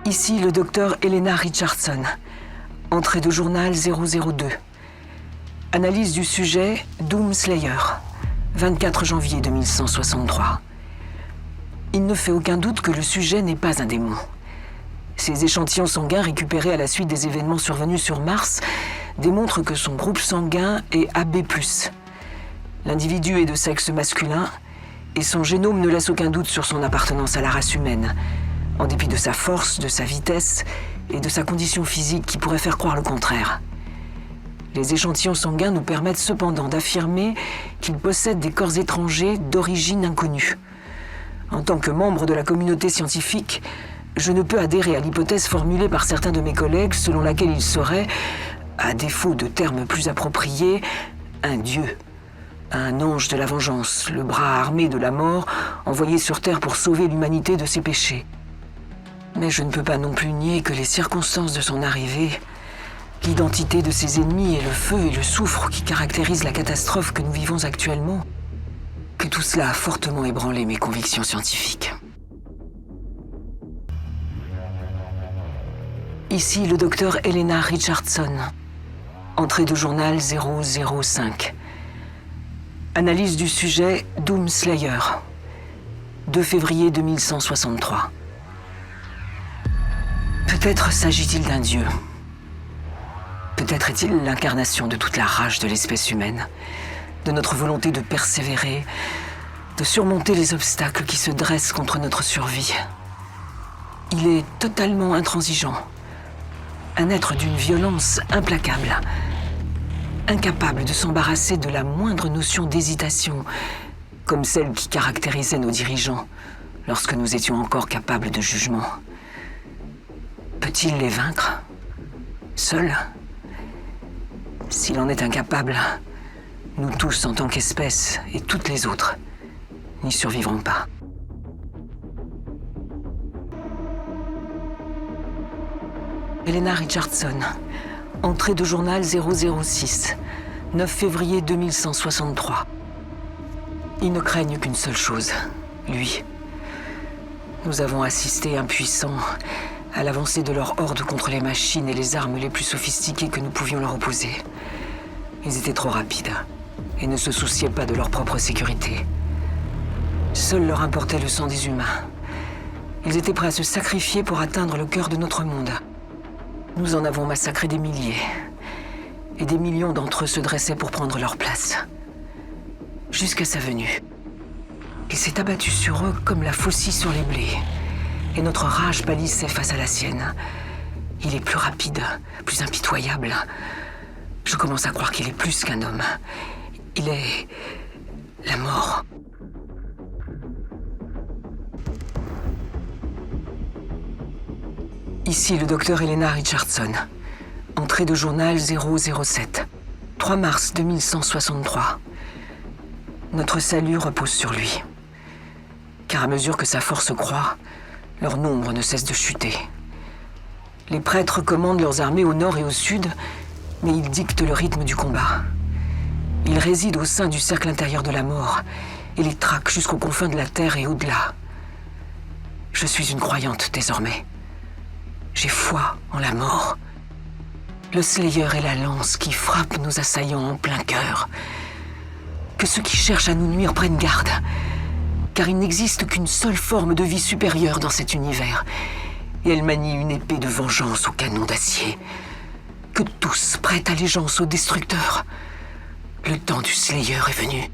Ici le docteur Elena Richardson. Entrée de journal 002. Analyse du sujet Doom Slayer. 24 janvier 2163. Il ne fait aucun doute que le sujet n'est pas un démon. Ces échantillons sanguins récupérés à la suite des événements survenus sur Mars démontrent que son groupe sanguin est AB+. L'individu est de sexe masculin et son génome ne laisse aucun doute sur son appartenance à la race humaine, en dépit de sa force, de sa vitesse et de sa condition physique qui pourrait faire croire le contraire. Les échantillons sanguins nous permettent cependant d'affirmer qu'il possède des corps étrangers d'origine inconnue. En tant que membre de la communauté scientifique, je ne peux adhérer à l'hypothèse formulée par certains de mes collègues selon laquelle il serait, à défaut de termes plus appropriés, un dieu, un ange de la vengeance, le bras armé de la mort, envoyé sur Terre pour sauver l'humanité de ses péchés. Mais je ne peux pas non plus nier que les circonstances de son arrivée, l'identité de ses ennemis et le feu et le soufre qui caractérisent la catastrophe que nous vivons actuellement, que tout cela a fortement ébranlé mes convictions scientifiques. Ici le docteur Elena Richardson. Entrée de journal 005. Analyse du sujet Doom Slayer. 2 février 2163. Peut-être s'agit-il d'un dieu. Peut-être est-il l'incarnation de toute la rage de l'espèce humaine, de notre volonté de persévérer, de surmonter les obstacles qui se dressent contre notre survie. Il est totalement intransigeant, un être d'une violence implacable, incapable de s'embarrasser de la moindre notion d'hésitation, comme celle qui caractérisait nos dirigeants lorsque nous étions encore capables de jugement. Peut-il les vaincre, seul? S'il en est incapable, nous tous en tant qu'espèce et toutes les autres n'y survivrons pas. Elena Richardson. Entrée de journal 006. 9 février 2163. Ils ne craignent qu'une seule chose, lui. Nous avons assisté impuissants à l'avancée de leur horde contre les machines et les armes les plus sophistiquées que nous pouvions leur opposer. Ils étaient trop rapides et ne se souciaient pas de leur propre sécurité. Seul leur importait le sang des humains. Ils étaient prêts à se sacrifier pour atteindre le cœur de notre monde. Nous en avons massacré des milliers, et des millions d'entre eux se dressaient pour prendre leur place. Jusqu'à sa venue. Il s'est abattu sur eux comme la faucille sur les blés, et notre rage pâlissait face à la sienne. Il est plus rapide, plus impitoyable. Je commence à croire qu'il est plus qu'un homme. Il est la mort. Ici le docteur Elena Richardson. Entrée de journal 007. 3 mars 2163. Notre salut repose sur lui. Car à mesure que sa force croît, leur nombre ne cesse de chuter. Les prêtres commandent leurs armées au nord et au sud, mais ils dictent le rythme du combat. Ils résident au sein du cercle intérieur de la mort et les traquent jusqu'aux confins de la terre et au-delà. Je suis une croyante désormais. J'ai foi en la mort. Le Slayer est la lance qui frappe nos assaillants en plein cœur. Que ceux qui cherchent à nous nuire prennent garde, car il n'existe qu'une seule forme de vie supérieure dans cet univers, et elle manie une épée de vengeance au canon d'acier. Que tous prêtent allégeance au destructeur. Le temps du Slayer est venu.